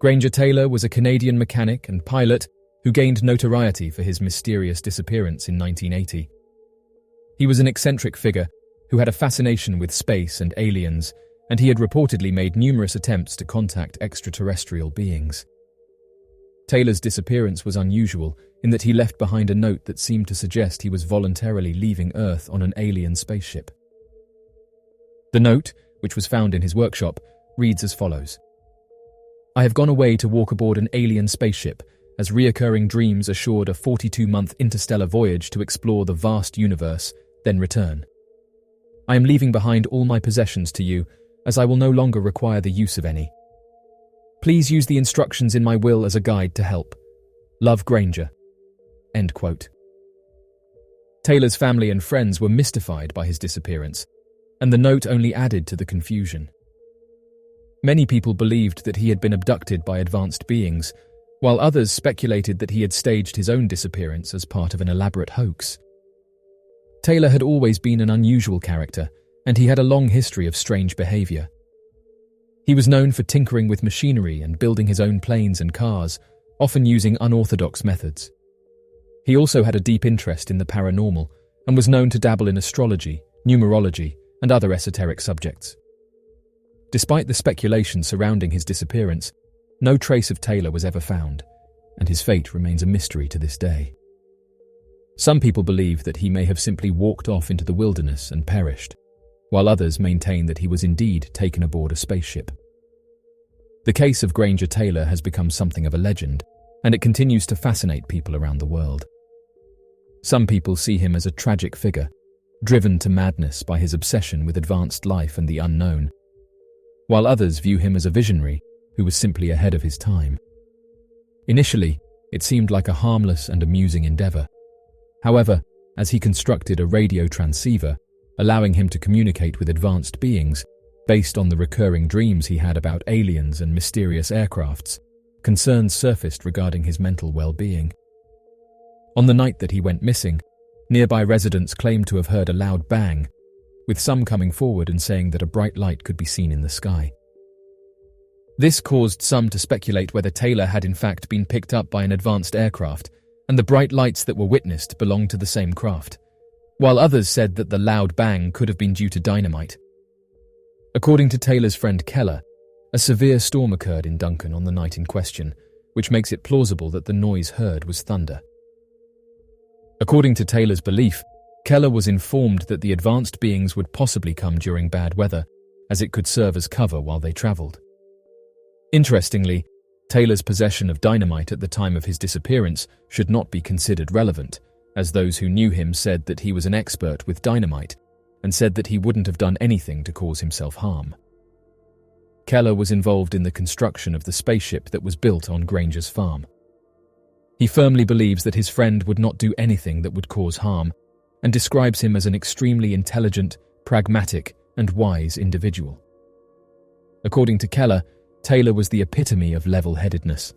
Granger Taylor was a Canadian mechanic and pilot who gained notoriety for his mysterious disappearance in 1980. He was an eccentric figure who had a fascination with space and aliens, and he had reportedly made numerous attempts to contact extraterrestrial beings. Taylor's disappearance was unusual in that he left behind a note that seemed to suggest he was voluntarily leaving Earth on an alien spaceship. The note, which was found in his workshop, reads as follows: "I have gone away to walk aboard an alien spaceship, as reoccurring dreams assured a 42-month interstellar voyage to explore the vast universe, then return. I am leaving behind all my possessions to you, as I will no longer require the use of any. Please use the instructions in my will as a guide to help. Love, Granger." End quote. Taylor's family and friends were mystified by his disappearance, and the note only added to the confusion. Many people believed that he had been abducted by advanced beings, while others speculated that he had staged his own disappearance as part of an elaborate hoax. Taylor had always been an unusual character, and he had a long history of strange behavior. He was known for tinkering with machinery and building his own planes and cars, often using unorthodox methods. He also had a deep interest in the paranormal and was known to dabble in astrology, numerology, and other esoteric subjects. Despite the speculation surrounding his disappearance, no trace of Taylor was ever found, and his fate remains a mystery to this day. Some people believe that he may have simply walked off into the wilderness and perished, while others maintain that he was indeed taken aboard a spaceship. The case of Granger Taylor has become something of a legend, and it continues to fascinate people around the world. Some people see him as a tragic figure, driven to madness by his obsession with advanced life and the unknown, while others view him as a visionary who was simply ahead of his time. Initially, it seemed like a harmless and amusing endeavor. However, as he constructed a radio transceiver, allowing him to communicate with advanced beings, based on the recurring dreams he had about aliens and mysterious aircrafts, concerns surfaced regarding his mental well-being. On the night that he went missing, nearby residents claimed to have heard a loud bang, with some coming forward and saying that a bright light could be seen in the sky. This caused some to speculate whether Taylor had in fact been picked up by an advanced aircraft, and the bright lights that were witnessed belonged to the same craft, while others said that the loud bang could have been due to dynamite. According to Taylor's friend Keller, a severe storm occurred in Duncan on the night in question, which makes it plausible that the noise heard was thunder. According to Taylor's belief, Keller was informed that the advanced beings would possibly come during bad weather, as it could serve as cover while they traveled. Interestingly, Taylor's possession of dynamite at the time of his disappearance should not be considered relevant, as those who knew him said that he was an expert with dynamite, and said that he wouldn't have done anything to cause himself harm. Keller was involved in the construction of the spaceship that was built on Granger's farm. He firmly believes that his friend would not do anything that would cause harm, and describes him as an extremely intelligent, pragmatic, and wise individual. According to Keller, Taylor was the epitome of level-headedness.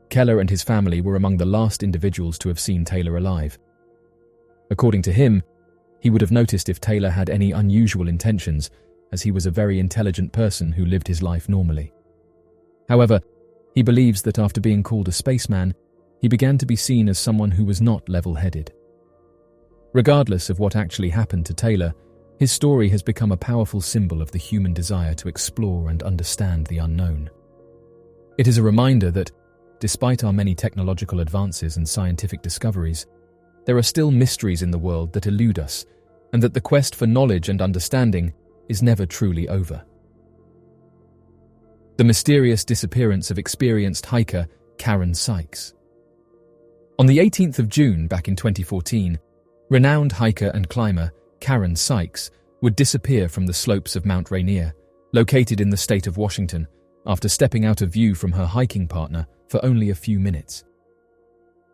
Keller and his family were among the last individuals to have seen Taylor alive. According to him, he would have noticed if Taylor had any unusual intentions, as he was a very intelligent person who lived his life normally. However, he believes that after being called a spaceman, he began to be seen as someone who was not level-headed. Regardless of what actually happened to Taylor, his story has become a powerful symbol of the human desire to explore and understand the unknown. It is a reminder that, despite our many technological advances and scientific discoveries, there are still mysteries in the world that elude us, and that the quest for knowledge and understanding is never truly over. The mysterious disappearance of experienced hiker Karen Sykes. On the 18th of June back in 2014, renowned hiker and climber Karen Sykes would disappear from the slopes of Mount Rainier, located in the state of Washington, after stepping out of view from her hiking partner for only a few minutes.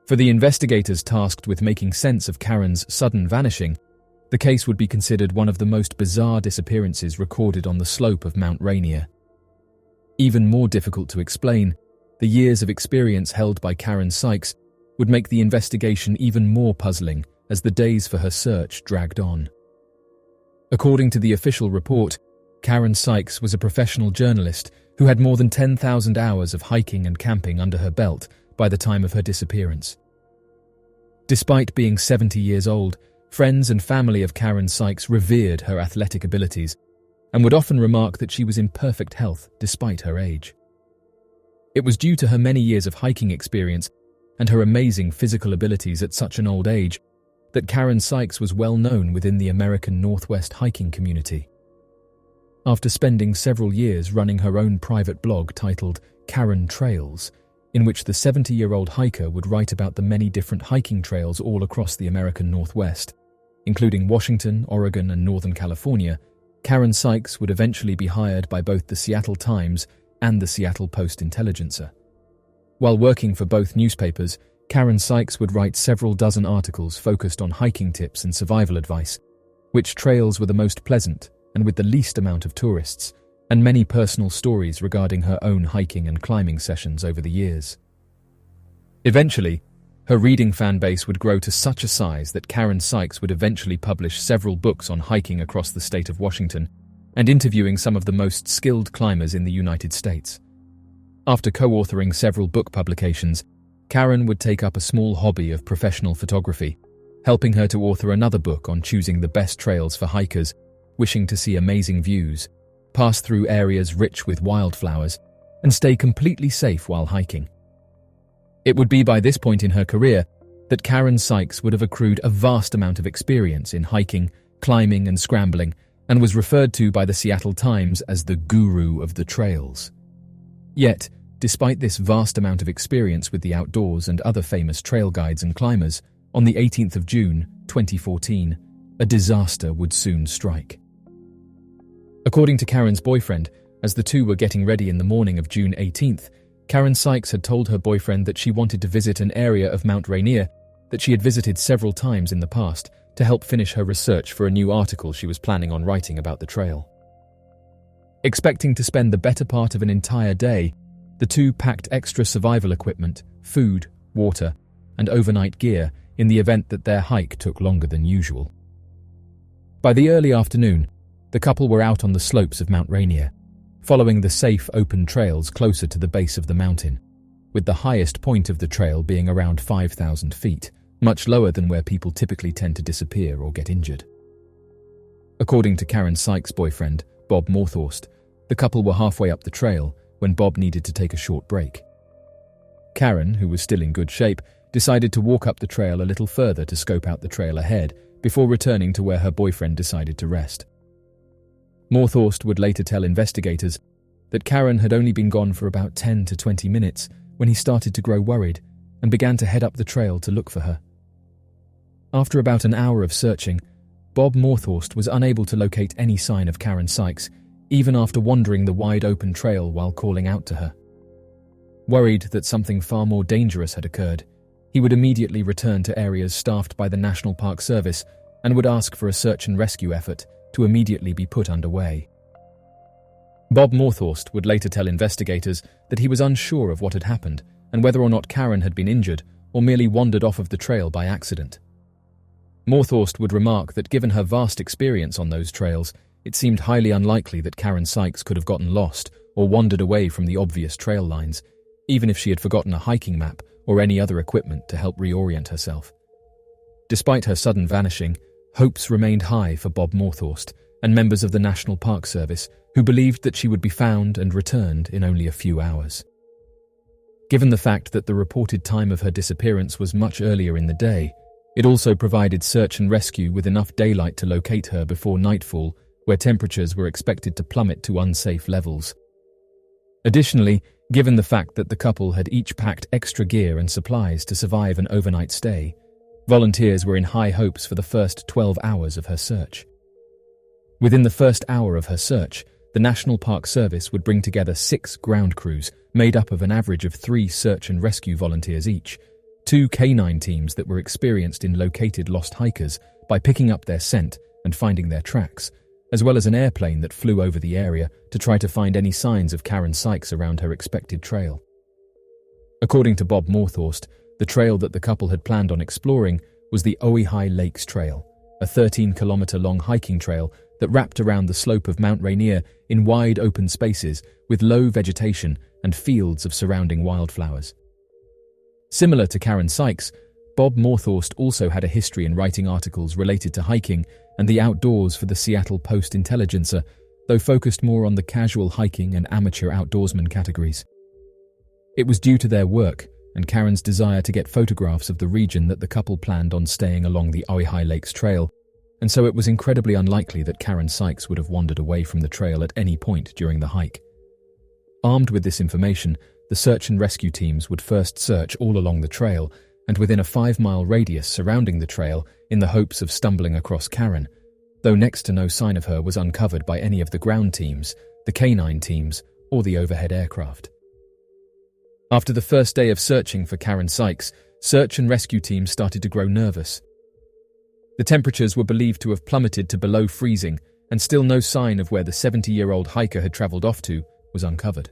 For the investigators tasked with making sense of Karen's sudden vanishing, the case would be considered one of the most bizarre disappearances recorded on the slope of Mount Rainier. Even more difficult to explain, the years of experience held by Karen Sykes would make the investigation even more puzzling as the days for her search dragged on. According to the official report, Karen Sykes was a professional journalist who had more than 10,000 hours of hiking and camping under her belt by the time of her disappearance. Despite being 70 years old, friends and family of Karen Sykes revered her athletic abilities and would often remark that she was in perfect health despite her age. It was due to her many years of hiking experience and her amazing physical abilities at such an old age that Karen Sykes was well known within the American Northwest hiking community. After spending several years running her own private blog titled Karen Trails, in which the 70-year-old hiker would write about the many different hiking trails all across the American Northwest, including Washington, Oregon, and Northern California, Karen Sykes would eventually be hired by both the Seattle Times and the Seattle Post-Intelligencer. While working for both newspapers, Karen Sykes would write several dozen articles focused on hiking tips and survival advice, which trails were the most pleasant and with the least amount of tourists, and many personal stories regarding her own hiking and climbing sessions over the years. Eventually, her reading fan base would grow to such a size that Karen Sykes would eventually publish several books on hiking across the state of Washington and interviewing some of the most skilled climbers in the United States. After co-authoring several book publications, Karen would take up a small hobby of professional photography, helping her to author another book on choosing the best trails for hikers wishing to see amazing views, pass through areas rich with wildflowers, and stay completely safe while hiking. It would be by this point in her career that Karen Sykes would have accrued a vast amount of experience in hiking, climbing, and scrambling, and was referred to by the Seattle Times as the guru of the trails. Yet, despite this vast amount of experience with the outdoors and other famous trail guides and climbers, on the 18th of June, 2014, a disaster would soon strike. According to Karen's boyfriend, as the two were getting ready in the morning of June 18th, Karen Sykes had told her boyfriend that she wanted to visit an area of Mount Rainier that she had visited several times in the past to help finish her research for a new article she was planning on writing about the trail. Expecting to spend the better part of an entire day, the two packed extra survival equipment, food, water, and overnight gear in the event that their hike took longer than usual. By the early afternoon, the couple were out on the slopes of Mount Rainier, following the safe open trails closer to the base of the mountain, with the highest point of the trail being around 5,000 feet, much lower than where people typically tend to disappear or get injured. According to Karen Sykes' boyfriend, Bob Morthorst, the couple were halfway up the trail when Bob needed to take a short break. Karen, who was still in good shape, decided to walk up the trail a little further to scope out the trail ahead before returning to where her boyfriend decided to rest. Morthorst would later tell investigators that Karen had only been gone for about 10 to 20 minutes when he started to grow worried and began to head up the trail to look for her. After about an hour of searching, Bob Morthorst was unable to locate any sign of Karen Sykes, even after wandering the wide open trail while calling out to her. Worried that something far more dangerous had occurred, he would immediately return to areas staffed by the National Park Service and would ask for a search and rescue effort to immediately be put underway. Bob Morthorst would later tell investigators that he was unsure of what had happened and whether or not Karen had been injured or merely wandered off of the trail by accident. Morthorst would remark that given her vast experience on those trails, it seemed highly unlikely that Karen Sykes could have gotten lost or wandered away from the obvious trail lines, even if she had forgotten a hiking map or any other equipment to help reorient herself. Despite her sudden vanishing, hopes remained high for Bob Morthorst and members of the National Park Service who believed that she would be found and returned in only a few hours. Given the fact that the reported time of her disappearance was much earlier in the day, it also provided search and rescue with enough daylight to locate her before nightfall, where temperatures were expected to plummet to unsafe levels. Additionally, given the fact that the couple had each packed extra gear and supplies to survive an overnight stay, volunteers were in high hopes for the first 12 hours of her search. Within the first hour of her search, the National Park Service would bring together 6 ground crews made up of an average of 3 search and rescue volunteers each, 2 canine teams that were experienced in located lost hikers by picking up their scent and finding their tracks, as well as an airplane that flew over the area to try to find any signs of Karen Sykes around her expected trail. According to Bob Morthorst, the trail that the couple had planned on exploring was the Ojai Lakes Trail, a 13-kilometer-long hiking trail that wrapped around the slope of Mount Rainier in wide open spaces with low vegetation and fields of surrounding wildflowers. Similar to Karen Sykes, Bob Morthorst also had a history in writing articles related to hiking and the outdoors for the Seattle Post-Intelligencer, though focused more on the casual hiking and amateur outdoorsman categories. It was due to their work and Karen's desire to get photographs of the region that the couple planned on staying along the Ojai Lakes Trail, and so it was incredibly unlikely that Karen Sykes would have wandered away from the trail at any point during the hike. Armed with this information, the search and rescue teams would first search all along the trail and within a 5-mile radius surrounding the trail in the hopes of stumbling across Karen, though next to no sign of her was uncovered by any of the ground teams, the canine teams, or the overhead aircraft. After the first day of searching for Karen Sykes, search and rescue teams started to grow nervous. The temperatures were believed to have plummeted to below freezing, and still no sign of where the 70-year-old hiker had travelled off to was uncovered.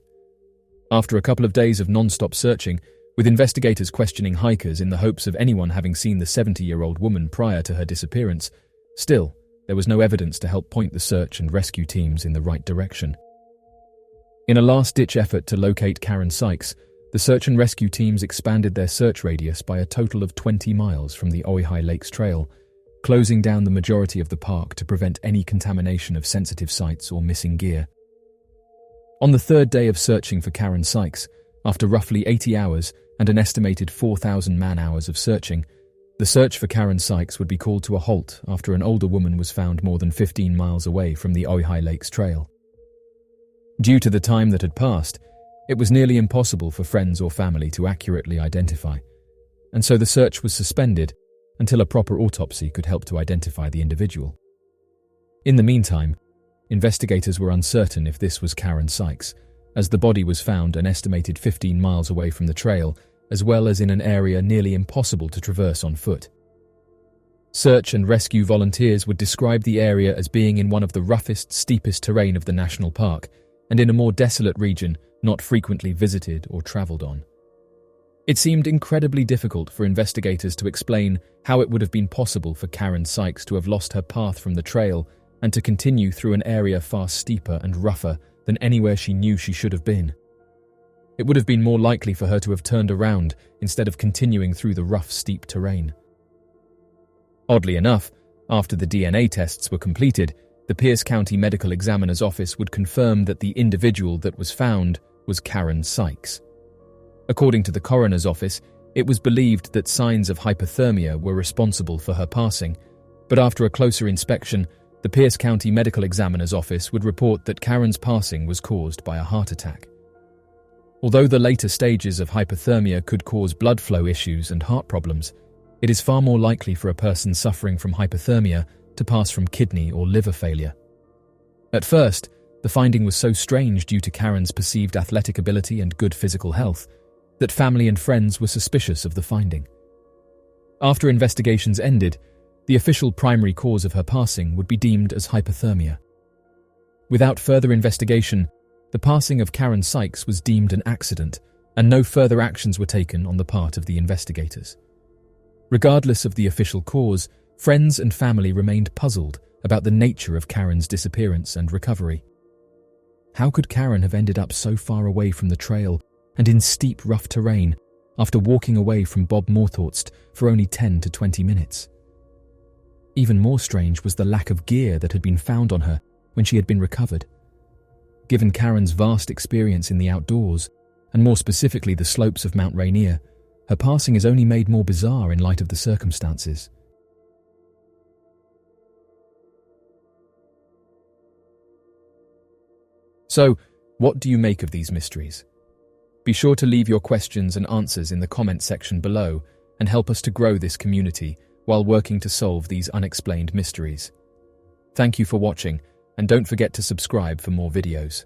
After a couple of days of non-stop searching, with investigators questioning hikers in the hopes of anyone having seen the 70-year-old woman prior to her disappearance, still, there was no evidence to help point the search and rescue teams in the right direction. In a last-ditch effort to locate Karen Sykes, the search and rescue teams expanded their search radius by a total of 20 miles from the Ojai Lakes Trail, closing down the majority of the park to prevent any contamination of sensitive sites or missing gear. On the third day of searching for Karen Sykes, after roughly 80 hours and an estimated 4,000 man-hours of searching, the search for Karen Sykes would be called to a halt after an older woman was found more than 15 miles away from the Ojai Lakes Trail. Due to the time that had passed, it was nearly impossible for friends or family to accurately identify, and so the search was suspended until a proper autopsy could help to identify the individual. In the meantime, investigators were uncertain if this was Karen Sykes, as the body was found an estimated 15 miles away from the trail, as well as in an area nearly impossible to traverse on foot. Search and rescue volunteers would describe the area as being in one of the roughest, steepest terrain of the national park, and in a more desolate region not frequently visited or travelled on. It seemed incredibly difficult for investigators to explain how it would have been possible for Karen Sykes to have lost her path from the trail and to continue through an area far steeper and rougher than anywhere she knew she should have been. It would have been more likely for her to have turned around instead of continuing through the rough, steep terrain. Oddly enough, after the DNA tests were completed, the Pierce County Medical Examiner's Office would confirm that the individual that was found was Karen Sykes. According to the coroner's office, it was believed that signs of hypothermia were responsible for her passing, but after a closer inspection, the Pierce County Medical Examiner's Office would report that Karen's passing was caused by a heart attack. Although the later stages of hypothermia could cause blood flow issues and heart problems, it is far more likely for a person suffering from hypothermia to pass from kidney or liver failure. At first, the finding was so strange due to Karen's perceived athletic ability and good physical health that family and friends were suspicious of the finding. After investigations ended, the official primary cause of her passing would be deemed as hypothermia. Without further investigation, the passing of Karen Sykes was deemed an accident, and no further actions were taken on the part of the investigators. Regardless of the official cause, friends and family remained puzzled about the nature of Karen's disappearance and recovery. How could Karen have ended up so far away from the trail and in steep, rough terrain after walking away from Bob Morthorst for only 10 to 20 minutes? Even more strange was the lack of gear that had been found on her when she had been recovered. Given Karen's vast experience in the outdoors, and more specifically the slopes of Mount Rainier, her passing is only made more bizarre in light of the circumstances. So, what do you make of these mysteries? Be sure to leave your questions and answers in the comment section below and help us to grow this community while working to solve these unexplained mysteries. Thank you for watching, and don't forget to subscribe for more videos.